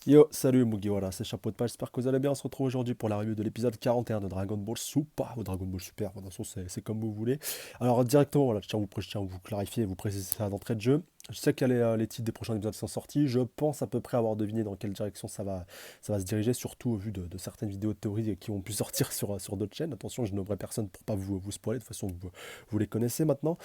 Yo, salut Mugiwara, c'est Chapeau de Page, j'espère que vous allez bien. On se retrouve aujourd'hui pour la review de l'épisode 41 de Dragon Ball Super ou Dragon Ball Super, de toute façon c'est comme vous voulez. Alors directement, voilà, je tiens à vous clarifier et vous préciser ça d'entrée de jeu. Je sais qu'il y a les titres des prochains épisodes qui sont sortis, je pense à peu près avoir deviné dans quelle direction ça va se diriger, surtout au vu de certaines vidéos de théorie qui ont pu sortir sur d'autres chaînes. Attention, je nommerai personne pour pas vous spoiler, de toute façon vous les connaissez maintenant.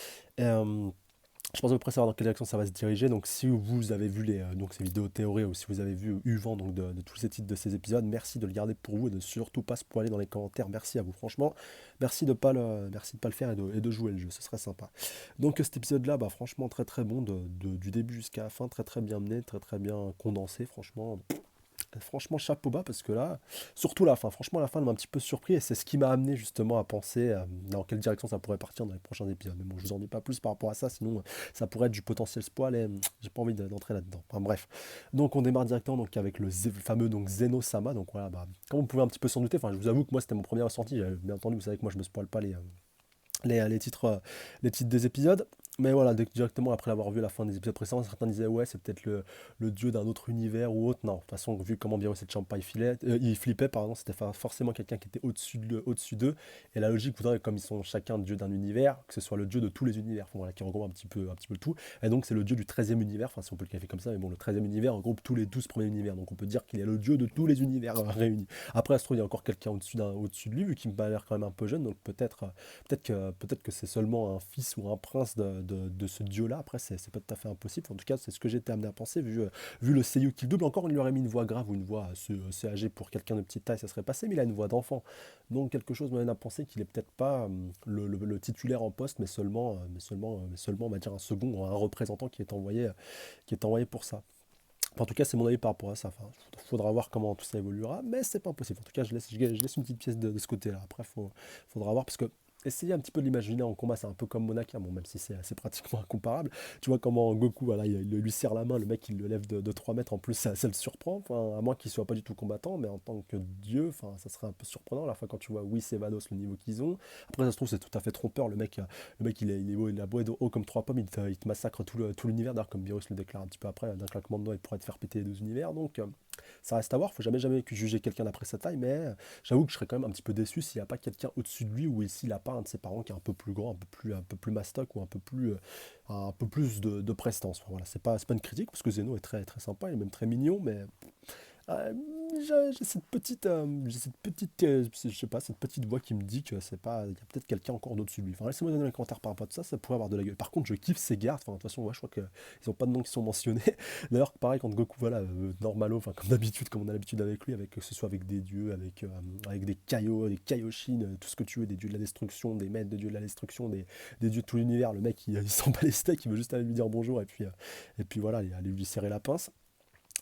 Je pense à peu près savoir dans quelle direction ça va se diriger. Donc, si vous avez vu donc ces vidéos théories ou si vous avez eu vent donc de tous ces titres de ces épisodes, merci de le garder pour vous et de surtout pas spoiler dans les commentaires. Merci à vous, franchement. Merci de pas le faire et de jouer le jeu, ce serait sympa. Donc, cet épisode-là, bah, franchement, très très bon du début jusqu'à la fin, très très bien mené, très très bien condensé. Franchement, chapeau bas parce que là, surtout la fin, franchement, la fin elle m'a un petit peu surpris et c'est ce qui m'a amené justement à penser dans quelle direction ça pourrait partir dans les prochains épisodes. Mais bon, je vous en dis pas plus par rapport à ça, sinon ça pourrait être du potentiel spoil et j'ai pas envie d'entrer là-dedans. Enfin bref. Donc on démarre directement donc, avec le fameux donc Zeno-sama. Donc voilà, bah, comme vous pouvez un petit peu s'en douter, enfin je vous avoue que moi c'était mon premier ressenti. Bien entendu, vous savez que moi je me spoil pas les titres des épisodes. Mais voilà, directement après avoir vu la fin des épisodes précédents, certains disaient ouais, c'est peut-être le dieu d'un autre univers ou autre. Non, de toute façon, vu comment bien cette Champa il flippait, pardon, c'était forcément quelqu'un qui était au-dessus d'eux. Et la logique voudrait, comme ils sont chacun dieu d'un univers, que ce soit le dieu de tous les univers, enfin, voilà, qui regroupe un petit peu tout. Et donc c'est le dieu du 13e univers, enfin si on peut le qualifier comme ça, mais bon, le 13e univers regroupe tous les 12 premiers univers. Donc on peut dire qu'il est le dieu de tous les univers réunis. Après, ça se trouve, il y a encore quelqu'un au-dessus de lui, vu qu'il m'a l'air quand même un peu jeune, donc peut-être que c'est seulement un fils ou un prince de ce dieu-là. Après, c'est pas tout à fait impossible. En tout cas, c'est ce que j'étais amené à penser, vu le seiyuu qu'il double. Encore, il lui aurait mis une voix grave ou une voix assez âgée pour quelqu'un de petite taille, ça serait passé, mais il a une voix d'enfant. Donc, quelque chose m'amène à penser qu'il est peut-être pas le titulaire en poste, mais seulement, on va dire, un second, un représentant qui est envoyé pour ça. Enfin, en tout cas, c'est mon avis par rapport à ça. Enfin, faudra voir comment tout ça évoluera, mais c'est pas impossible. En tout cas, je laisse une petite pièce de ce côté-là. Après, faudra voir, parce que essayer un petit peu de l'imaginer en combat, c'est un peu comme Monaka, bon, même si c'est pratiquement incomparable. Tu vois comment Goku, voilà, il lui serre la main, le mec, il le lève de 3 mètres, en plus, ça le surprend, enfin, à moins qu'il soit pas du tout combattant, mais en tant que dieu, enfin, ça serait un peu surprenant à la fois quand tu vois Whis et Vados, le niveau qu'ils ont. Après, ça se trouve, c'est tout à fait trompeur, le mec, il a beau être haut comme 3 pommes, il te massacre tout l'univers, d'ailleurs, comme Beerus le déclare un petit peu après, d'un claquement de doigts, il pourrait te faire péter les 2 univers, donc ça reste à voir, faut jamais juger quelqu'un d'après sa taille, mais j'avoue que je serais quand même un petit peu déçu s'il n'y a pas quelqu'un au-dessus de lui ou s'il n'a pas un de ses parents qui est un peu plus grand, un peu plus mastoc ou un peu plus de prestance. Enfin, voilà, c'est pas une critique parce que Zeno est très, très sympa, il est même très mignon, mais euh, j'ai cette petite, je sais pas, cette petite voix qui me dit que c'est pas, il y a peut-être quelqu'un encore au-dessus de lui. Enfin, laissez-moi donner un commentaire par rapport à ça pourrait avoir de la gueule. Par contre, je kiffe ces gardes. Enfin, de toute façon, ouais, je crois qu'ils ont pas de noms qui sont mentionnés. D'ailleurs, pareil, quand Goku, voilà, normalo, enfin, comme d'habitude, comme on a l'habitude avec lui, que ce soit avec des dieux, avec des Kaio, des Kaioshin, tout ce que tu veux, des dieux de la destruction, des maîtres de dieux de la destruction, des dieux de tout l'univers, le mec, il s'en bat les steaks, il veut juste aller lui dire bonjour et puis voilà, aller lui serrer la pince.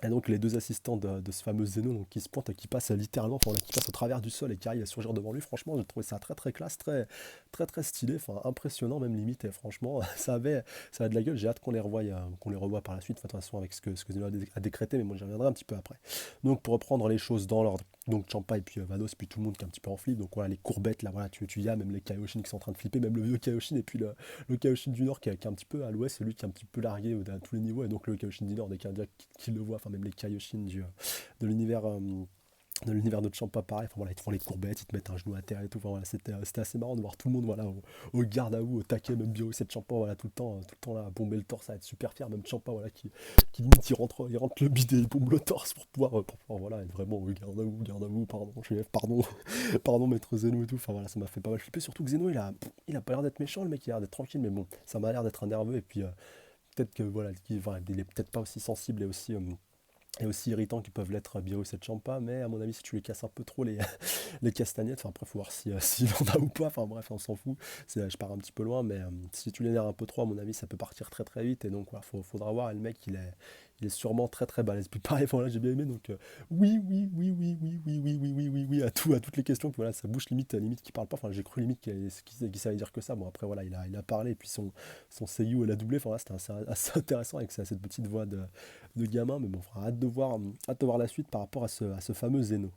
Et donc les deux assistants de ce fameux Zeno donc, qui se pointent et qui passent littéralement, enfin, qui passent au travers du sol et qui arrivent à surgir devant lui, franchement j'ai trouvé ça très très classe, très très très stylé, enfin impressionnant même limite, et franchement ça avait de la gueule, j'ai hâte qu'on les revoie par la suite, enfin, de toute façon avec ce que Zeno a décrété, mais moi j'y reviendrai un petit peu après. Donc pour reprendre les choses dans l'ordre, donc Champa et puis Vados, puis tout le monde qui est un petit peu en flip, donc voilà les courbettes là, voilà tu y as même les Kaioshin qui sont en train de flipper, même le vieux Kaioshin et puis le Kaioshin du Nord qui est un petit peu à l'ouest, celui qui est un petit peu largué à tous les niveaux, et donc le Kaioshin du Nord, dès qu'il y a un dieu qui le voit, enfin même les Kaioshin de l'univers de Champa, pareil, enfin, voilà, ils te font les courbettes, ils te mettent un genou à terre et tout, enfin, voilà, c'était assez marrant de voir tout le monde voilà, au garde à vous, au taquet, même Bio, cette Champa, voilà, tout le temps là, à bomber le torse, à être super fier, même Champa, voilà, qui limite il rentre le bidet, il bombe le torse pour pouvoir voilà, être vraiment au garde à vous, pardon, pardon, pardon, maître Zeno et tout, enfin voilà, ça m'a fait pas mal flipper, surtout que Zeno, il a pas l'air d'être méchant, le mec, il a l'air d'être tranquille, mais bon, ça m'a l'air d'être un nerveux, et puis peut-être que voilà, enfin, il est peut-être pas aussi sensible et aussi irritants qu'ils peuvent l'être Beerus et Champa, mais à mon avis, si tu les casses un peu trop les castagnettes, enfin après, faut voir s'il en a ou pas, enfin bref, on s'en fout, je pars un petit peu loin, mais si tu l'énerves un peu trop, à mon avis, ça peut partir très très vite, et donc voilà, faudra voir, et le mec, il est sûrement très très balèze. Puis pareil, voilà, j'ai bien aimé, donc oui, oui, oui, oui, oui, oui, oui, oui, oui, oui, oui, à toutes les questions, puis voilà, sa bouche limite qu'il parle pas, enfin j'ai cru limite qu'il savait dire que ça, bon après voilà, il a parlé, et puis son seiyuu, elle a doublé, enfin là, c'était assez intéressant avec cette petite voix de gamin, mais bon, hâte de voir la suite par rapport à ce fameux Zeno.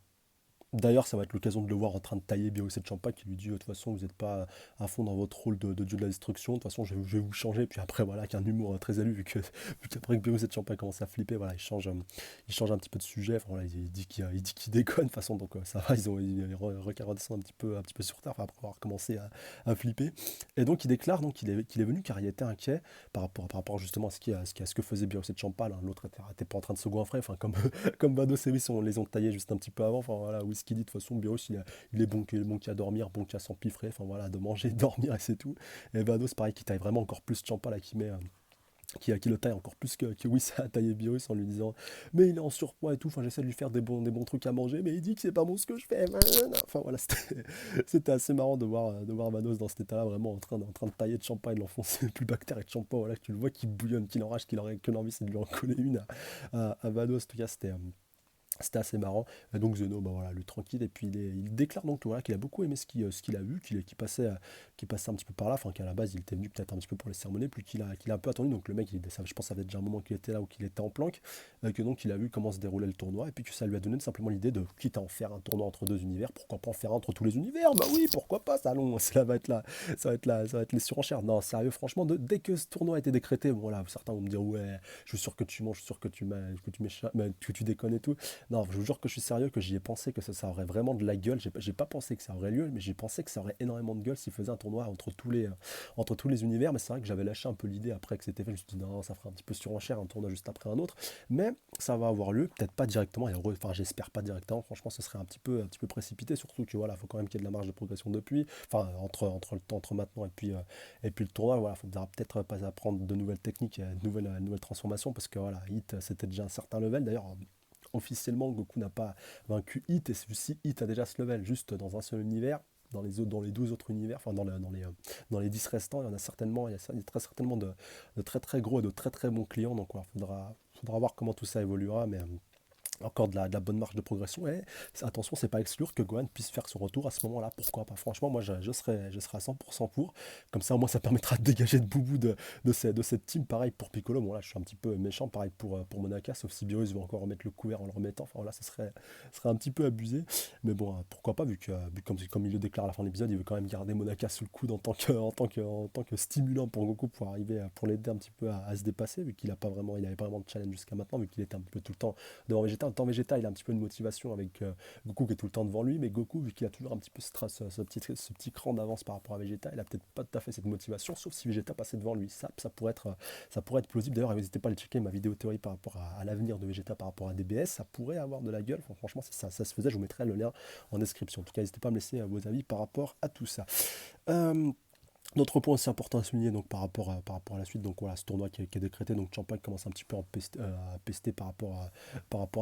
D'ailleurs, ça va être l'occasion de le voir en train de tailler Beerus et Champa qui lui dit de toute façon, vous n'êtes pas à fond dans votre rôle de dieu de la destruction. De toute façon, je vais vous changer. Puis après, voilà, avec un humour très élu, vu qu'après que Beerus et Champa commencent à flipper, voilà, il change un petit peu de sujet. Enfin, voilà, il dit il dit qu'il déconne. De toute façon, donc ça va, redescendent un petit peu sur terre enfin, après avoir commencé à flipper. Et donc, il déclare donc, qu'il est venu car il était inquiet par rapport justement à ce que faisait Beerus et Champa. L'autre était pas en train de se goinfrer. Enfin, comme Vado et Whis, on les ont taillés juste un petit peu avant. Enfin, voilà, Whisky dit de toute façon, Beerus, il est bon, bon qu'à dormir, bon qu'à s'empiffrer, enfin voilà, de manger, de dormir et c'est tout. Et Vado, c'est pareil, qui taille vraiment encore plus Champa, là, qui le taille encore plus que Whis a taillé Beerus en lui disant mais il est en surpoids et tout, enfin j'essaie de lui faire des bons trucs à manger, mais il dit que c'est pas bon ce que je fais. Enfin voilà, c'était assez marrant de voir Vados dans cet état-là, vraiment en train de tailler de Champa et de l'enfoncer plus bactère et de Champa, voilà, tu le vois qui bouillonne, qui enrage, qu'il aurait que l'envie c'est de lui en coller une à Vados, en tout cas c'était assez marrant. Et donc Zeno, bah voilà, lui tranquille. Et puis il déclare donc voilà, qu'il a beaucoup aimé ce qu'il a vu, qu'il passait un petit peu par là. Enfin, qu'à la base, il était venu peut-être un petit peu pour les cérémonies, puis qu'il a un peu attendu. Donc le mec, je pense, ça fait déjà un moment qu'il était là ou qu'il était en planque. Que donc il a vu comment se déroulait le tournoi. Et puis que ça lui a donné simplement l'idée de, quitte à en faire un tournoi entre deux univers, pourquoi pas en faire un entre tous les univers. Bah oui, pourquoi pas, ça, allons, ça va être là. Ça va être les surenchères. Non, sérieux, franchement, dès que ce tournoi a été décrété, bon, voilà, certains vont me dire, ouais, je suis sûr que tu manges, je suis sûr que que tu déconnes et tout. Non, je vous jure que je suis sérieux, que j'y ai pensé, que ça aurait vraiment de la gueule. J'ai pas pensé que ça aurait lieu, mais j'ai pensé que ça aurait énormément de gueule s'il faisait un tournoi entre tous les univers. Mais c'est vrai que j'avais lâché un peu l'idée après que c'était fait. Je me suis dit, non, ça ferait un petit peu surenchère, un tournoi juste après un autre. Mais ça va avoir lieu, peut-être pas directement, enfin, j'espère pas directement. Franchement, ce serait un petit peu précipité, surtout que voilà, faut quand même qu'il y ait de la marge de progression depuis. Enfin, entre le temps, entre maintenant et puis le tournoi, voilà, faudra peut-être pas apprendre de nouvelles techniques, de nouvelles transformations, parce que voilà, Hit, c'était déjà un certain level. D'ailleurs, officiellement, Goku n'a pas vaincu Hit, et celui-ci, Hit a déjà ce level, juste dans un seul univers. Dans les 12 autres univers, enfin dans les 10 restants, il y a très certainement de très très gros et de très très bons clients. Donc il faudra voir comment tout ça évoluera. Mais encore de la bonne marge de progression. Et attention, c'est pas exclure que Gohan puisse faire son retour à ce moment-là. Pourquoi pas? Franchement, moi je serais à 100% pour. Comme ça, au moins, ça permettra de dégager de Boubou de cette team. Pareil pour Piccolo. Bon, là, je suis un petit peu méchant. Pareil pour Monaka, sauf si Beerus veut encore remettre le couvert en le remettant. Enfin, voilà, ce serait un petit peu abusé. Mais bon, pourquoi pas, comme il le déclare à la fin de l'épisode, il veut quand même garder Monaka sous le coude en tant que stimulant pour Goku pour arriver, pour l'aider un petit peu à se dépasser, vu qu'il a pas vraiment, il avait pas vraiment de challenge jusqu'à maintenant, vu qu'il était un peu tout le temps devant Vegeta. En temps Vegeta, il a un petit peu une motivation avec Goku qui est tout le temps devant lui, mais Goku, vu qu'il a toujours un petit peu ce petit cran d'avance par rapport à Vegeta, il a peut-être pas tout à fait cette motivation, sauf si Vegeta passait devant lui. Ça pourrait être plausible. D'ailleurs, n'hésitez pas à aller checker ma vidéo théorie par rapport à l'avenir de Vegeta par rapport à DBS. Ça pourrait avoir de la gueule. Enfin, franchement, si ça se faisait, je vous mettrai le lien en description. En tout cas, n'hésitez pas à me laisser vos avis par rapport à tout ça. Euh, D'autres points aussi importants à souligner donc, par rapport à la suite, donc voilà, ce tournoi qui est décrété, donc Champa commence un petit peu à pester par rapport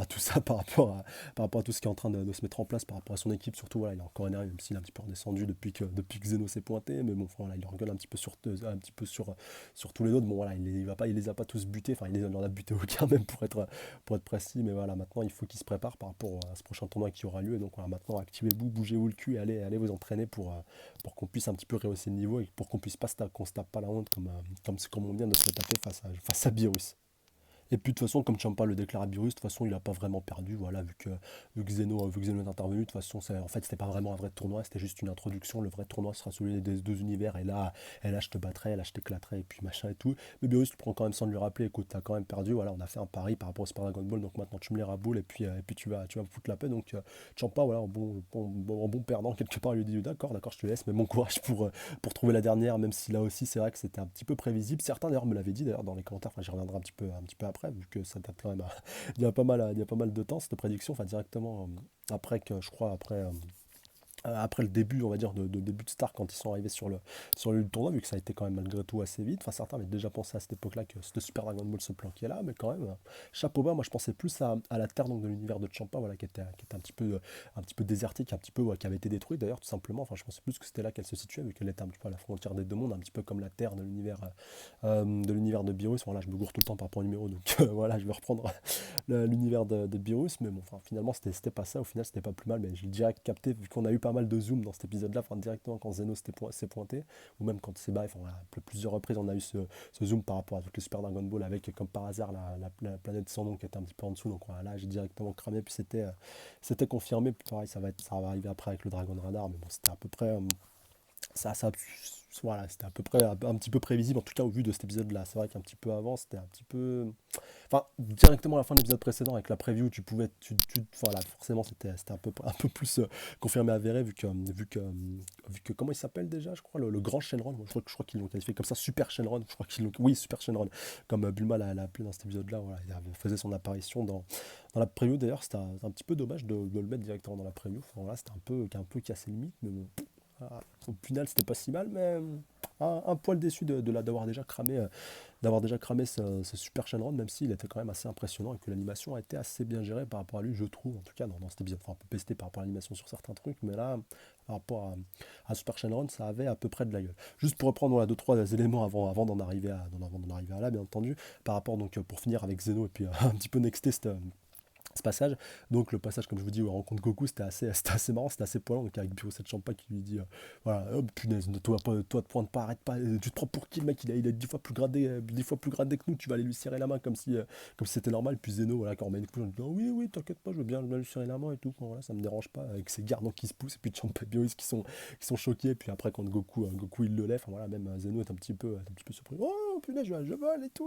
à tout ça, par rapport à tout ce qui est en train de se mettre en place, par rapport à son équipe, surtout voilà, il est encore énervé, même s'il est un petit peu redescendu depuis que Zeno s'est pointé, mais bon, enfin, voilà, il engueule un petit peu sur tous les autres, bon voilà, il les a pas tous butés, enfin il en a buté aucun même pour être précis, mais voilà, maintenant il faut qu'il se prépare par rapport à ce prochain tournoi qui aura lieu, et donc voilà, maintenant activez-vous, bougez-vous le cul et allez vous entraîner pour qu'on puisse un petit peu rehausser le niveau et pour qu'on puisse pas qu'on se tape pas la honte comme on vient de se taper face à Beerus. Et puis de toute façon, comme Champa le déclare à Beerus, de toute façon, il n'a pas vraiment perdu. Voilà, vu que Zeno est intervenu, de toute façon, en fait, c'était pas vraiment un vrai tournoi, c'était juste une introduction. Le vrai tournoi sera celui des deux univers. Et là, je te battrai, là, je t'éclaterai, et puis machin et tout. Mais Beerus, tu prends quand même soin de lui rappeler, écoute, t'as quand même perdu. Voilà, on a fait un pari par rapport au Super Dragon Ball, donc maintenant tu me les raboules, et puis tu vas me foutre la paix. Donc Champa, voilà, en bon perdant, quelque part, il lui dit d'accord, je te laisse, mais bon courage pour trouver la dernière, même si là aussi, c'est vrai que c'était un petit peu prévisible. Certains d'ailleurs me l'avaient dit d'ailleurs dans les commentaires, enfin j'y reviendrai un petit peu après vu que ça date quand même il y a pas mal de temps cette prédiction, enfin directement après que je crois après le début, on va dire, de début de Star, quand ils sont arrivés sur le tournoi, vu que ça a été quand même malgré tout assez vite. Enfin, certains avaient déjà pensé à cette époque-là que ce Super Dragon Ball se planquait là, mais quand même, chapeau bas, moi je pensais plus à la Terre donc, de l'univers de Champa, voilà, qui était un petit peu désertique, un petit peu, ouais, qui avait été détruite d'ailleurs, tout simplement. Enfin, je pensais plus que c'était là qu'elle se situait, vu qu'elle était un petit peu à la frontière des deux mondes, un petit peu comme la Terre de l'univers de Beerus. Voilà, je me gourre tout le temps par rapport au numéro, donc voilà, je vais reprendre l'univers de Beerus, mais bon, enfin, finalement, c'était pas ça. Au final, c'était pas plus mal, mais j'ai direct capté, vu qu'on a eu pas pas mal de zoom dans cet épisode-là, enfin directement quand Zeno s'est pointé, ou même quand c'est barré, enfin voilà, plusieurs reprises on a eu ce zoom par rapport à toutes les Super Dragon Ball avec comme par hasard la planète sans nom qui était un petit peu en dessous, donc voilà, là j'ai directement cramé, puis c'était confirmé, puis pareil ça va arriver après avec le Dragon Radar, mais bon c'était à peu près ça voilà, c'était à peu près un petit peu prévisible, en tout cas au vu de cet épisode-là. C'est vrai qu'un petit peu avant, c'était un petit peu. Enfin, directement à la fin de l'épisode précédent, avec la preview, tu pouvais. Voilà, forcément, c'était un peu plus confirmé, avéré, vu que. Comment il s'appelle déjà, je crois, le grand Shenron. Je crois qu'ils l'ont qualifié comme ça, Super Shenron. Je crois qu'ils l'ont. Oui, Super Shenron. Comme Bulma l'a appelé dans cet épisode-là. Voilà, faisait son apparition dans la preview. D'ailleurs, c'était un petit peu dommage de le mettre directement dans la preview. Enfin, voilà, c'était un peu cassé limite, mais bon. Ah, au final, c'était pas si mal, mais un poil déçu d'avoir déjà cramé ce Super Shenron, même s'il était quand même assez impressionnant et que l'animation a été assez bien gérée par rapport à lui, je trouve, en tout cas dans cet épisode. Enfin, on peut pester par rapport à l'animation sur certains trucs, mais là, par rapport à Super Shenron, ça avait à peu près de la gueule. Juste pour reprendre voilà, deux, trois éléments avant d'en arriver à là, bien entendu, par rapport, donc, pour finir avec Zeno et puis un petit peu nexter ce passage. Donc le passage, comme je vous dis, où il rencontre Goku, c'était assez marrant, c'était assez poilant. Donc avec Biro cette Champa qui lui dit voilà, oh, punaise, toi de pointe pas, arrête pas, tu te prends pour qui le mec, il est 10 fois plus gradé, 10 fois plus gradé que nous, tu vas aller lui serrer la main comme si c'était normal. Puis Zeno, voilà, quand on met une couche, on dit oh, oui, oui, t'inquiète pas, je veux bien lui serrer la main et tout. Enfin, voilà, ça me dérange pas, avec ses gardons qui se poussent, et puis Champa et Biro qui sont choqués. Et puis après, quand Goku il le lève, enfin, voilà, même Zeno est un petit peu surpris. Oh punaise, je vole et tout.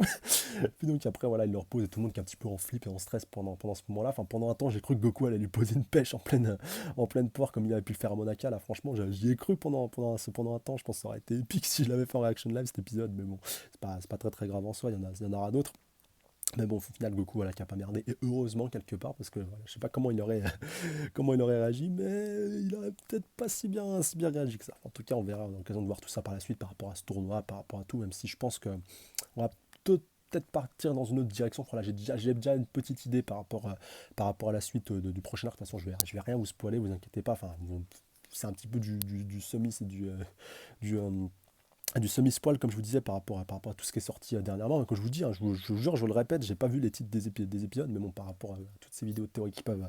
Puis donc après, voilà, il le repose et tout le monde qui est un petit peu en flip et en stress pendant ce moment-là. Enfin, pendant un temps, j'ai cru que Goku allait lui poser une pêche en pleine poire comme il avait pu le faire à Monaka. Là, franchement, j'y ai cru pendant un temps. Je pense que ça aurait été épique si je l'avais fait en reaction live cet épisode. Mais bon, c'est pas très très grave en soi. Il y en aura d'autres. Mais bon, au final, Goku, voilà, qui a pas merdé. Et heureusement, quelque part, parce que voilà, je sais pas comment il aurait, comment il aurait réagi, mais il aurait peut-être pas si bien réagi que ça. En tout cas, on verra, on a l'occasion de voir tout ça par la suite, par rapport à ce tournoi, par rapport à tout, même si je pense que on va peut-être partir dans une autre direction. Voilà, j'ai déjà une petite idée par rapport à la suite du prochain arc. De toute façon, je vais rien vous spoiler, vous inquiétez pas. Enfin, c'est un petit peu du semi, c'est du, du semi-spoil, comme je vous disais, par rapport à tout ce qui est sorti dernièrement. Et que je vous dis, hein, je vous jure, je le répète, j'ai pas vu les titres des épisodes, mais bon, par rapport à toutes ces vidéos de théorie qui peuvent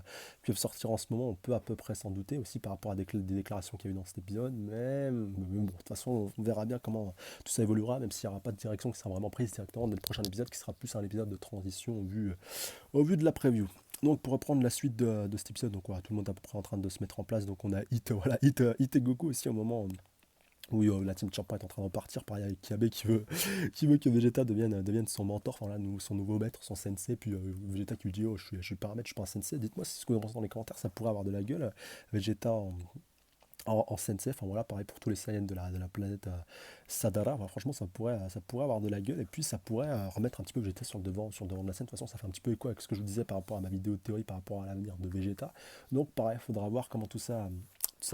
sortir en ce moment, on peut à peu près s'en douter aussi par rapport à des déclarations qu'il y a eu dans cet épisode. Mais bon, de toute façon, on verra bien comment tout ça évoluera, même s'il n'y aura pas de direction qui sera vraiment prise directement dès le prochain épisode, qui sera plus un épisode de transition au vu de la preview. Donc pour reprendre la suite de cet épisode, donc voilà, tout le monde est à peu près en train de se mettre en place. Donc on a Hit et Goku aussi au moment où la team Champa est en train de repartir. Pareil avec Kiabe qui veut que Vegeta devienne son mentor, enfin là, son nouveau maître, son sensei. Puis Vegeta qui lui dit oh je suis pas un maître, je suis pas un sensei. Dites-moi si ce que vous pensez dans les commentaires, ça pourrait avoir de la gueule. Vegeta en sensei, enfin voilà, pareil pour tous les Saiyans de la planète Sadara. Enfin, franchement, ça pourrait avoir de la gueule et puis ça pourrait remettre un petit peu Vegeta sur le devant de la scène. De toute façon, ça fait un petit peu écho avec ce que je vous disais par rapport à ma vidéo de théorie par rapport à l'avenir de Vegeta. Donc pareil, il faudra voir comment tout ça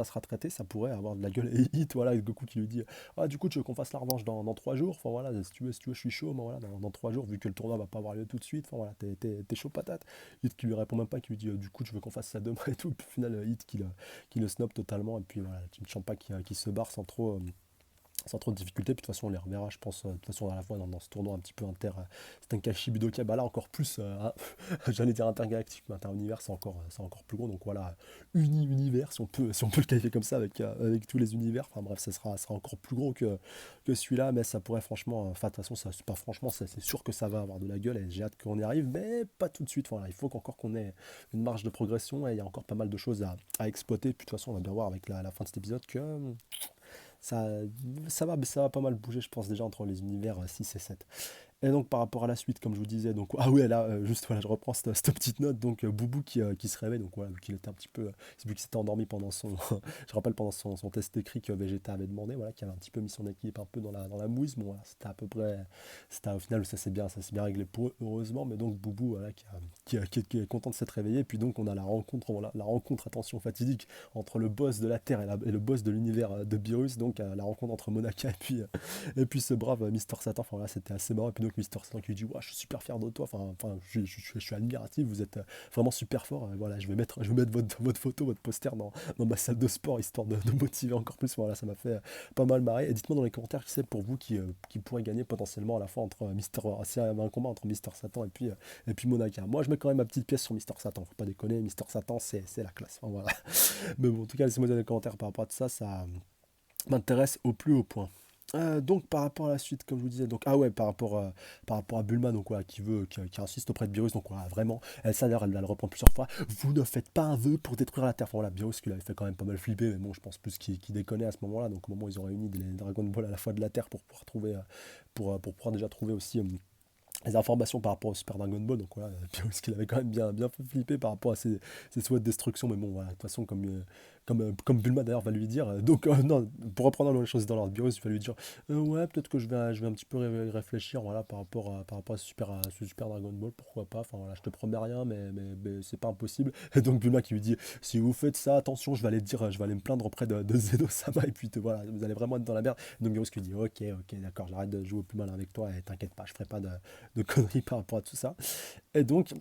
sera traité, ça pourrait avoir de la gueule. Et Hit, voilà, avec Goku qui lui dit ah, du coup, tu veux qu'on fasse la revanche dans 3 jours. Enfin voilà, si tu veux, je suis chaud. Mais voilà, dans 3 jours, vu que le tournoi va pas avoir lieu tout de suite, enfin voilà, t'es chaud patate. Hit qui lui répond même pas, qui lui dit du coup, tu veux qu'on fasse ça demain et tout. Puis au final, Hit qui le snob totalement. Et puis voilà, la Team Champa qui se barre sans trop de difficultés. Puis de toute façon, on les reverra, je pense, de toute façon, à la fois dans ce tournoi un petit peu Tenkaichi Budokai. Bah là, encore plus, j'allais dire intergalactique, mais inter-univers, c'est encore plus gros. Donc voilà, uni-univers, si on peut le qualifier comme ça, avec tous les univers. Enfin bref, ça sera encore plus gros que celui-là, mais ça pourrait franchement, enfin de toute façon, ça, c'est pas franchement, c'est sûr que ça va avoir de la gueule et j'ai hâte qu'on y arrive, mais pas tout de suite. Voilà, il faut encore qu'on ait une marge de progression et il y a encore pas mal de choses à exploiter. Puis de toute façon, on va bien voir avec la fin de cet épisode que ça, ça va pas mal bouger, je pense, déjà entre les univers 6 et 7. Et donc par rapport à la suite, comme je vous disais, donc ah ouais là juste voilà, je reprends cette petite note, donc Boubou qui se réveille, donc voilà, vu qu'il était un petit peu, c'est vu qu'il s'était endormi pendant je rappelle pendant son test écrit que Vegeta avait demandé, voilà, qui avait un petit peu mis son équipe un peu dans la mouise, bon voilà, c'était à peu près, c'était au final ça s'est bien réglé pour eux, heureusement, mais donc Boubou voilà, qui est content de s'être réveillé, et puis donc on a la rencontre, attention fatidique, entre le boss de la Terre et le boss de l'univers de Beerus, donc la rencontre entre Monaka et puis ce brave Mister Satan, enfin là c'était assez marrant, et puis donc Mister Satan qui lui dit ouais, je suis super fier de toi, enfin je suis admiratif, vous êtes vraiment super fort, voilà, je vais mettre votre photo, votre poster dans ma salle de sport, histoire de motiver encore plus, voilà, ça m'a fait pas mal marrer. Et dites-moi dans les commentaires qui c'est pour vous qui pourrait gagner potentiellement à la fois entre s'il y avait un combat entre Mister Satan et puis Monaka. Moi je mets quand même ma petite pièce sur Mister Satan, faut pas déconner, Mister Satan c'est la classe, enfin, voilà. Mais bon, en tout cas, laissez-moi dans les commentaires par rapport à tout ça, ça m'intéresse au plus haut point. Donc par rapport à la suite, comme je vous disais, donc ah ouais, par rapport à Bulma, donc voilà, qui insiste auprès de Beerus, donc voilà, vraiment, ça d'ailleurs, elle va le reprendre plusieurs fois. Vous ne faites pas un vœu pour détruire la Terre. Enfin voilà, Beerus qui l'avait fait quand même pas mal flipper, mais bon, je pense plus qu'il déconnait à ce moment-là. Donc au moment où ils ont réuni les Dragon Ball à la fois de la Terre pour pouvoir trouver, pour pouvoir déjà trouver aussi les informations par rapport au Super Dragon Ball, donc voilà, Beerus qu'il avait quand même bien fait flipper par rapport à ses souhaits de destruction, mais bon, voilà, de toute façon, comme Bulma d'ailleurs va lui dire, non, pour reprendre les choses dans l'ordre, Beerus va lui dire, ouais, peut-être que je vais un petit peu réfléchir, voilà, par rapport à ce Super Dragon Ball, pourquoi pas, enfin voilà, je te promets rien, mais c'est pas impossible, et donc Bulma qui lui dit, si vous faites ça, attention, je vais aller me plaindre auprès de Zeno-sama, et puis voilà, vous allez vraiment être dans la merde, et donc Beerus qui lui dit, ok, d'accord, j'arrête de jouer au plus mal avec toi, et t'inquiète pas, je ferai pas de conneries par rapport à tout ça. Et donc,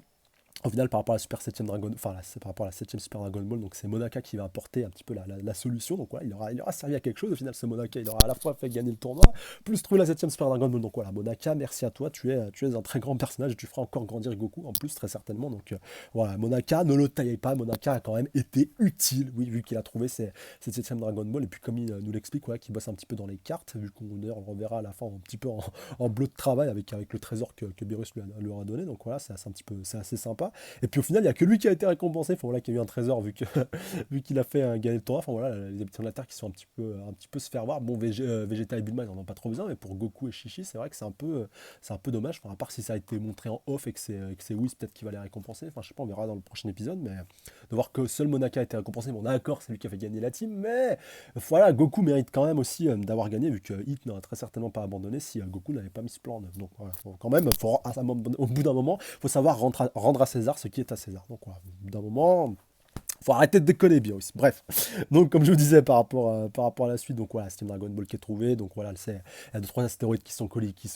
au final, par rapport à la Super 7 Dragon, enfin, c'est par rapport à la 7 Super Dragon Ball, donc c'est Monaka qui va apporter un petit peu la solution. Donc voilà, il aura servi à quelque chose. Au final, ce Monaka, il aura à la fois fait gagner le tournoi, plus trouver la 7 Super Dragon Ball. Donc voilà, Monaka, merci à toi. Tu es un très grand personnage et tu feras encore grandir Goku en plus, très certainement. Donc voilà, Monaka, ne le taillez pas. Monaka a quand même été utile, oui, vu qu'il a trouvé cette 7 Dragon Ball. Et puis, comme il nous l'explique, voilà, qu'il bosse un petit peu dans les cartes, vu qu'on d'ailleurs, on reverra à la fin un petit peu en bleu de travail avec le trésor que Beerus lui aura donné. Donc voilà, c'est assez sympa. Et puis au final, il n'y a que lui qui a été récompensé. Enfin voilà, qui a eu un trésor vu qu'il a fait un gagner le tournoi. Enfin voilà, les habitants de la Terre qui sont un petit peu se faire voir. Bon, Vegeta et Bulma, ils n'en ont pas trop besoin, mais pour Goku et Chichi, c'est vrai que c'est un peu dommage. Enfin, à part si ça a été montré en off et que c'est Whis peut-être qui va les récompenser. Enfin, je sais pas, on verra dans le prochain épisode. Mais de voir que seul Monaka a été récompensé, bon, d'accord, c'est lui qui a fait gagner la team. Mais voilà, Goku mérite quand même aussi d'avoir gagné, vu que Hit n'aurait très certainement pas abandonné si Goku n'avait pas mis ce plan. Donc voilà, quand même, au bout d'un moment, il faut savoir rendre à César ce qui est à César. Donc voilà, d'un moment, faut arrêter de déconner bien aussi. Bref, donc comme je vous disais par rapport à la suite, donc voilà, c'est une Dragon Ball qui est trouvé, donc voilà, il y a deux trois astéroïdes qui sont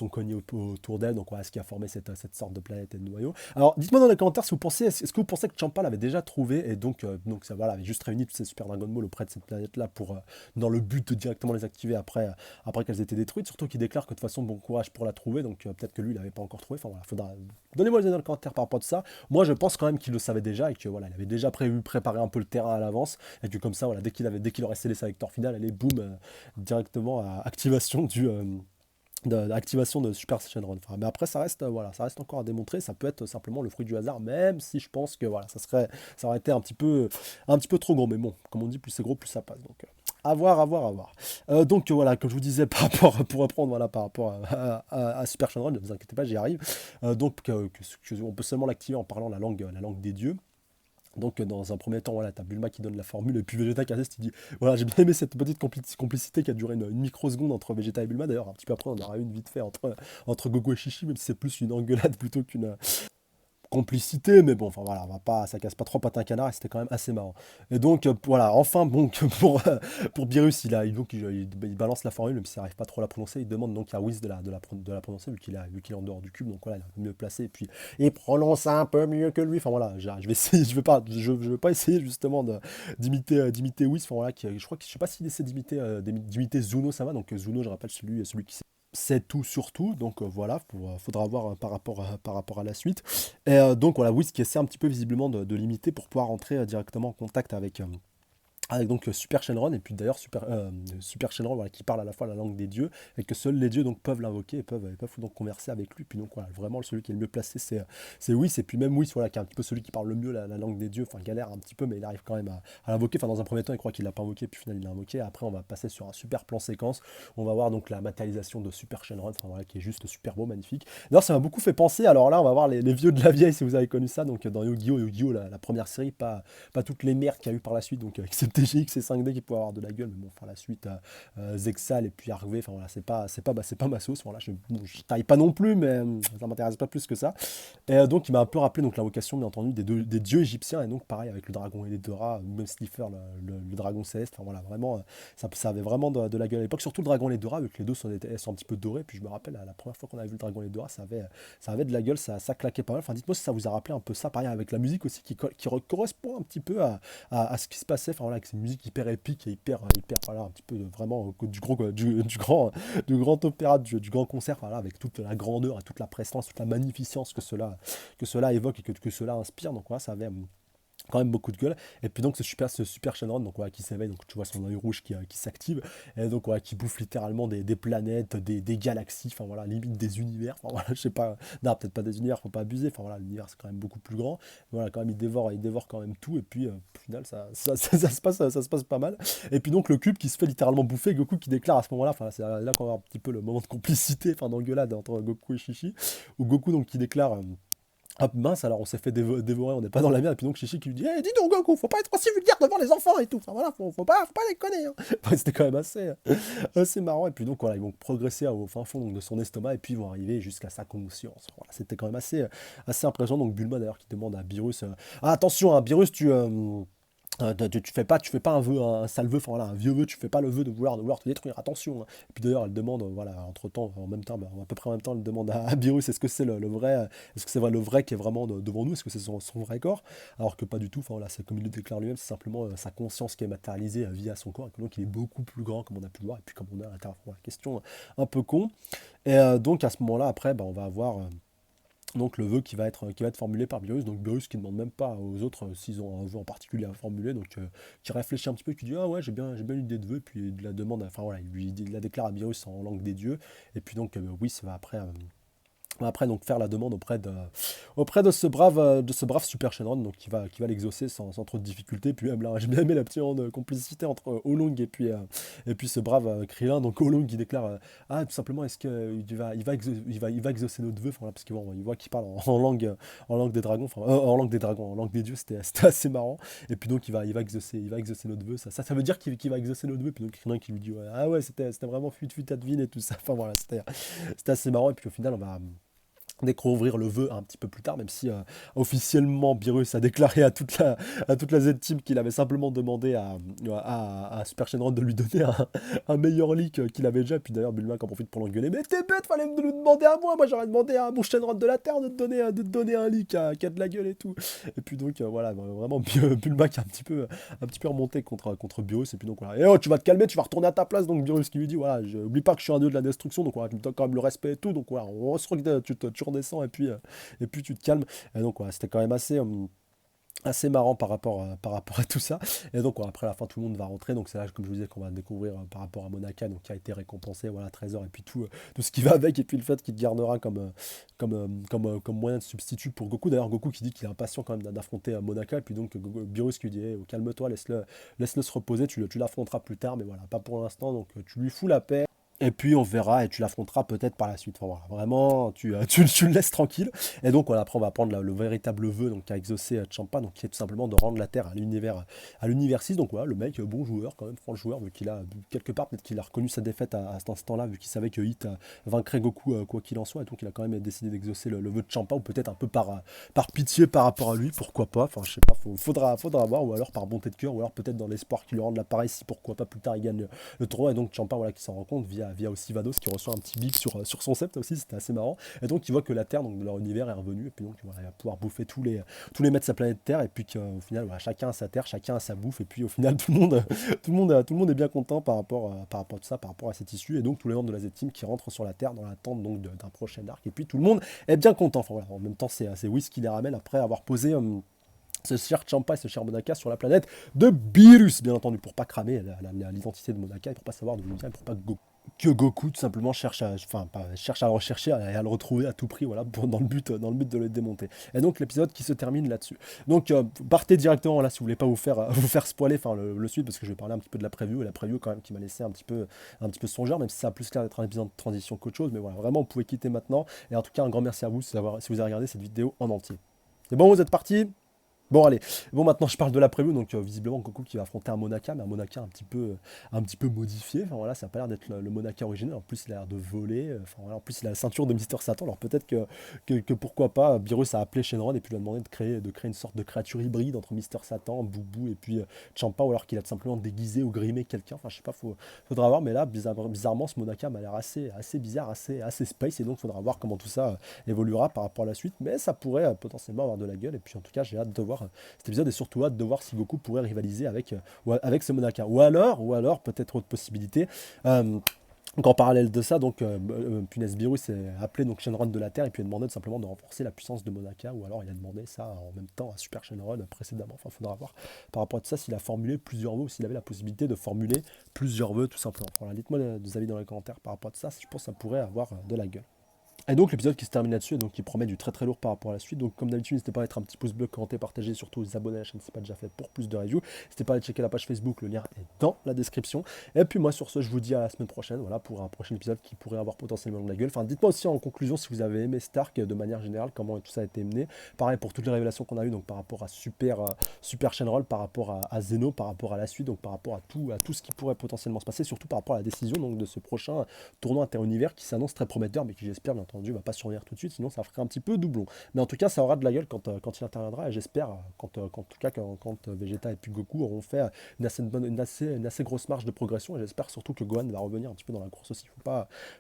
cognés autour d'elle, donc voilà, ce qui a formé cette sorte de planète et de noyau. Alors dites-moi dans les commentaires si vous pensez, est-ce que vous pensez que Champa l'avait déjà trouvé et donc ça voilà, avait juste réuni toutes ces Super Dragon Ball auprès de cette planète-là pour dans le but de directement les activer après qu'elles étaient détruites, surtout qu'il déclare que de toute façon bon courage pour la trouver, donc peut-être que lui il l'avait pas encore trouvé. Enfin voilà, faudra donnez-moi les avis dans les commentaires par rapport à tout ça. Moi, je pense quand même qu'il le savait déjà et que voilà, il avait déjà préparé un peu le terrain à l'avance et que comme ça, voilà, dès qu'il aurait scellé sa victoire finale, allez, boum, directement à activation activation de Super Saiyan. Enfin, mais après, voilà, ça reste encore à démontrer. Ça peut être simplement le fruit du hasard, même si je pense que voilà, ça aurait été un petit peu trop gros. Mais bon, comme on dit, plus c'est gros, plus ça passe. Donc, à voir, à voir, à voir. Donc voilà, comme je vous disais, pour reprendre, voilà, par rapport à Super Shenron, ne vous inquiétez pas, j'y arrive. On peut seulement l'activer en parlant la langue des dieux. Donc dans un premier temps, voilà, t'as Bulma qui donne la formule, et puis Vegeta qui reste, il dit, voilà, j'ai bien aimé cette petite complicité qui a duré une microseconde entre Vegeta et Bulma, d'ailleurs, un petit peu après, on aura une vite fait entre Goku et Chichi, même si c'est plus une engueulade plutôt qu'une complicité, mais bon, enfin voilà, ça casse pas trop patin un canard, et c'était quand même assez marrant. Et donc voilà, enfin, bon, pour Beerus, il balance la formule, même s'il n'arrive pas trop à la prononcer, il demande donc à Whis de la prononcer, vu qu'il est en dehors du cube, donc voilà, il est un peu mieux placé, et puis il prononce un peu mieux que lui, enfin voilà, je vais essayer, je vais pas essayer justement d'imiter Whis, enfin voilà, je crois que je sais pas s'il essaie d'imiter Zuno, ça va, donc Zuno, je rappelle, celui qui c'est tout sur tout, donc voilà, faudra voir par rapport à la suite. Et donc voilà, Whis qui essaie un petit peu visiblement de limiter pour pouvoir entrer directement en contact avec donc Super Shenron, et puis d'ailleurs Super Shenron, voilà, qui parle à la fois la langue des dieux, et que seuls les dieux donc peuvent l'invoquer et peuvent donc converser avec lui. Puis donc voilà, vraiment celui qui est le mieux placé, c'est Whis, et puis même Whis, voilà, qui est un petit peu celui qui parle le mieux la langue des dieux, enfin galère un petit peu, mais il arrive quand même à l'invoquer. Enfin dans un premier temps il croit qu'il l'a pas invoqué, puis au final il l'a invoqué. Après on va passer sur un super plan séquence, on va voir donc la matérialisation de Super Shenron, enfin voilà, qui est juste super beau, magnifique. D'ailleurs ça m'a beaucoup fait penser, alors là on va voir les vieux de la vieille, si vous avez connu ça, donc dans Yu-Gi-Oh! La première série, pas toutes les merdes qu'il y a eu par la suite, donc avec TGX et 5D qui pourraient avoir de la gueule, mais bon, enfin la suite, Zexal et puis Harvey, enfin voilà, c'est pas ma sauce, voilà, bon, je taille pas non plus, mais ça m'intéresse pas plus que ça. Et donc il m'a un peu rappelé donc l'invocation bien entendu des dieux égyptiens, et donc pareil avec le dragon et les deux rats, même Slifer, le dragon céleste, enfin voilà, vraiment, ça avait vraiment de la gueule à l'époque, surtout le dragon et les deux rats, vu que les deux sont un petit peu dorés, puis je me rappelle la première fois qu'on avait vu le dragon et les deux rats, ça avait de la gueule, ça claquait pas mal, enfin dites-moi si ça vous a rappelé un peu ça, pareil avec la musique aussi qui correspond un petit peu à ce qui se passait, enfin voilà, avec ces musiques hyper épiques et hyper voilà, un petit peu vraiment du grand opéra, du grand concert, voilà, avec toute la grandeur et toute la prestance, toute la magnificence que cela évoque et que cela inspire. Donc voilà, ça avait quand même beaucoup de gueule. Et puis donc ce super Shenron, donc voilà, qui s'éveille, donc tu vois son œil rouge qui s'active, et donc voilà, qui bouffe littéralement des planètes, des galaxies, enfin voilà, limite des univers, enfin voilà, je sais pas, non peut-être pas des univers, faut pas abuser, enfin voilà, l'univers c'est quand même beaucoup plus grand, mais voilà, quand même il dévore quand même tout, et puis au final ça se passe pas mal. Et puis donc le cube qui se fait littéralement bouffer, Goku qui déclare à ce moment-là, enfin c'est là qu'on va avoir un petit peu le moment de complicité, enfin d'engueulade entre Goku et Shishi, où Goku donc qui déclare ah mince, alors on s'est fait dévorer, on n'est pas dans la merde, et puis donc Chichi qui lui dit: dis donc Goku, faut pas être aussi vulgaire devant les enfants et tout, enfin voilà, faut pas déconner, hein. Enfin, c'était quand même assez marrant, et puis donc voilà, ils vont progresser au fin fond donc, de son estomac, et puis ils vont arriver jusqu'à sa conscience. Voilà, c'était quand même assez impressionnant, donc Bulma d'ailleurs qui demande à Beerus, ah attention, hein, Beerus, tu fais pas un vœu, un sale vœu, enfin voilà, un vieux vœu, tu fais pas le vœu de vouloir te détruire, attention, hein. Et puis d'ailleurs, elle demande, voilà, entre-temps, en même temps, à peu près en même temps, elle demande à Beerus, est-ce que c'est le vrai, est-ce que c'est le vrai qui est vraiment devant nous, est-ce que c'est son vrai corps, alors que pas du tout, enfin voilà, c'est comme il le déclare lui-même, c'est simplement sa conscience qui est matérialisée via son corps, et que donc il est beaucoup plus grand, comme on a pu le voir, et puis comme on a à l'intérieur, voilà, question un peu con. Et donc à ce moment-là, après, on va avoir donc le vœu qui va être formulé par Beerus, donc Beerus qui ne demande même pas aux autres s'ils ont un vœu en particulier à formuler, donc qui réfléchit un petit peu, qui dit ah ouais j'ai bien une idée de vœu, puis il la demande, enfin voilà, il la déclare à Beerus en langue des dieux, et puis donc oui ça va après donc faire la demande auprès de ce brave Super Shenron, donc qui va l'exaucer sans trop de difficulté. Puis même là, j'ai bien aimé la petite complicité entre Olong et puis ce brave Krillin. Donc Olong qui déclare ah tout simplement est-ce que il va exaucer notre vœu, enfin, voilà, parce qu'il voit qu'il parle en langue des dragons, enfin en langue des dieux, c'était assez marrant. Et puis donc il va exaucer notre vœu. Ça veut dire qu'il va exaucer notre vœu. Puis donc Krillin qui lui dit ouais, ah ouais c'était vraiment fut advine et tout ça. Enfin voilà, c'était assez marrant. Et puis au final on va découvrir le vœu un petit peu plus tard, même si officiellement Beerus a déclaré à toute la Z-Team qu'il avait simplement demandé à Super Shenron de lui donner un meilleur leak qu'il avait déjà, puis d'ailleurs Bulma qui en profite pour l'engueuler, mais t'es bête, fallait me le demander à moi j'aurais demandé à mon Shenron de la Terre de te donner un leak qui a de la gueule et tout. Et puis donc voilà, vraiment Bulma qui est un petit peu remonté contre Beerus, et puis donc voilà, et oh tu vas te calmer, tu vas retourner à ta place, donc Beerus qui lui dit voilà, oublie pas que je suis un dieu de la destruction, donc voilà, tu me donnes quand même le respect et tout, donc voilà, on se regarde, tu redescends et puis tu te calmes. Et donc voilà, c'était quand même assez marrant par rapport à tout ça. Et donc voilà, après la fin tout le monde va rentrer, donc c'est là comme je vous disais qu'on va découvrir par rapport à Monaka, donc qui a été récompensé, voilà, trésor et puis tout ce qui va avec, et puis le fait qu'il gardera comme moyen de substitut pour Goku. D'ailleurs Goku qui dit qu'il est impatient quand même d'affronter Monaka, et puis donc Beerus qui lui dit calme-toi, laisse-le se reposer, tu l'affronteras plus tard, mais voilà, pas pour l'instant, donc tu lui fous la paix. Et puis on verra et tu l'affronteras peut-être par la suite. Enfin, voilà, vraiment, tu le laisses tranquille. Et donc voilà, après on va prendre le véritable vœu donc, qu'a exaucé Champa, donc qui est tout simplement de rendre la Terre à l'univers 6. Donc voilà, le mec, bon joueur quand même, franc joueur, vu qu'il a quelque part, peut-être qu'il a reconnu sa défaite à cet instant-là, vu qu'il savait que Hit vaincrait Goku quoi qu'il en soit. Et donc il a quand même décidé d'exaucer le vœu de Champa, ou peut-être un peu par pitié par rapport à lui, pourquoi pas. Enfin je sais pas, faudra voir, ou alors par bonté de cœur, ou alors peut-être dans l'espoir qu'il lui rende l'appareil, si pourquoi pas plus tard il gagne le tournoi. Et donc Champa voilà, qui s'en rend compte via aussi Vados qui reçoit un petit big sur son sceptre aussi, c'était assez marrant. Et donc il voit que la Terre donc, de leur univers est revenue, et puis donc voilà, il va pouvoir bouffer tous les mètres de sa planète Terre, et puis qu'au final voilà, chacun a sa Terre, chacun a sa bouffe, et puis au final tout le monde est bien content par rapport à tout ça, par rapport à cette issue. Et donc tous les membres de la Z-Team qui rentrent sur la Terre dans l'attente donc d'un prochain arc, et puis tout le monde est bien content. Enfin voilà, en même temps c'est Whis qui les ramène après avoir posé ce cher Champa et ce cher Monaka sur la planète de Beerus, bien entendu, pour pas cramer l'identité de Monaka, et pour pas savoir d'où il vient, et pour pas que Goku tout simplement cherche à le rechercher et à le retrouver à tout prix, voilà, dans le but de le démonter. Et donc l'épisode qui se termine là-dessus. Donc partez directement là si vous voulez pas vous faire spoiler, enfin le suite, parce que je vais parler un petit peu de la preview, et la preview quand même qui m'a laissé un petit peu songeur, même si ça a plus l'air d'être un épisode de transition qu'autre chose, mais voilà, vraiment vous pouvez quitter maintenant. Et en tout cas un grand merci à vous si vous avez regardé cette vidéo en entier. C'est bon, vous êtes partis? Bon allez, bon maintenant je parle de la preview, donc visiblement Goku qui va affronter un Monaka, mais un Monaka un petit peu modifié, enfin voilà, ça a pas l'air d'être le Monaka original, en plus il a l'air de voler, enfin voilà, en plus il a la ceinture de Mister Satan, alors peut-être que pourquoi pas, Beerus a appelé Shenron et puis lui a demandé de créer une sorte de créature hybride entre Mister Satan, Boubou et puis Champa, ou alors qu'il a tout simplement déguisé ou grimé quelqu'un, enfin je sais pas, faudra voir, mais là bizarrement ce Monaka m'a l'air assez bizarre, assez space, et donc faudra voir comment tout ça évoluera par rapport à la suite, mais ça pourrait potentiellement avoir de la gueule, et puis en tout cas j'ai hâte de voir cet épisode, et surtout hâte de voir si Goku pourrait rivaliser avec ce Monaka. Ou alors peut-être autre possibilité. Donc en parallèle de ça, donc Punaise Beerus s'est appelé donc Shenron de la Terre et puis a demandé tout simplement de renforcer la puissance de Monaka, ou alors il a demandé ça en même temps à Super Shenron précédemment. Enfin, il faudra voir par rapport à ça s'il a formulé plusieurs vœux ou s'il avait la possibilité de formuler plusieurs vœux tout simplement. Voilà, dites-moi des avis dans les commentaires par rapport à ça, je pense que ça pourrait avoir de la gueule. Et donc l'épisode qui se termine là-dessus, et donc qui promet du très très lourd par rapport à la suite. Donc comme d'habitude, n'hésitez pas à mettre un petit pouce bleu, commenter, partager, surtout vous abonner à la chaîne si ce n'est pas déjà fait pour plus de reviews. N'hésitez pas à aller checker la page Facebook, le lien est dans la description. Et puis moi sur ce, je vous dis à la semaine prochaine, voilà, pour un prochain épisode qui pourrait avoir potentiellement de la gueule. Enfin, dites-moi aussi en conclusion si vous avez aimé Stark de manière générale, comment tout ça a été mené. Pareil pour toutes les révélations qu'on a eues, donc par rapport à Super Shenron, par rapport à Zeno, par rapport à la suite, donc par rapport à tout ce qui pourrait potentiellement se passer, surtout par rapport à la décision donc, de ce prochain tournoi inter-univers qui s'annonce très prometteur, mais qui j'espère bien entendu va pas survenir tout de suite, sinon ça ferait un petit peu doublon. Mais en tout cas, ça aura de la gueule quand il interviendra, et j'espère en tout cas quand Vegeta et puis Goku auront fait une assez grosse marge de progression, et j'espère surtout que Gohan va revenir un petit peu dans la course aussi.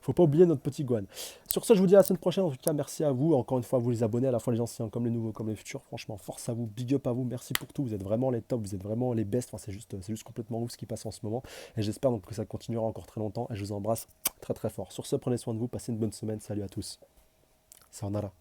Faut pas oublier notre petit Gohan. Sur ce, je vous dis à la semaine prochaine. En tout cas, merci à vous, encore une fois, vous les abonnés, à la fois les anciens comme les nouveaux, comme les futurs. Franchement, force à vous, big up à vous, merci pour tout. Vous êtes vraiment les tops, vous êtes vraiment les best. Enfin, c'est juste complètement ouf ce qui passe en ce moment. Et j'espère donc que ça continuera encore très longtemps. Et je vous embrasse très très fort. Sur ce, prenez soin de vous, passez une bonne semaine. Salut à tous. Sayonara.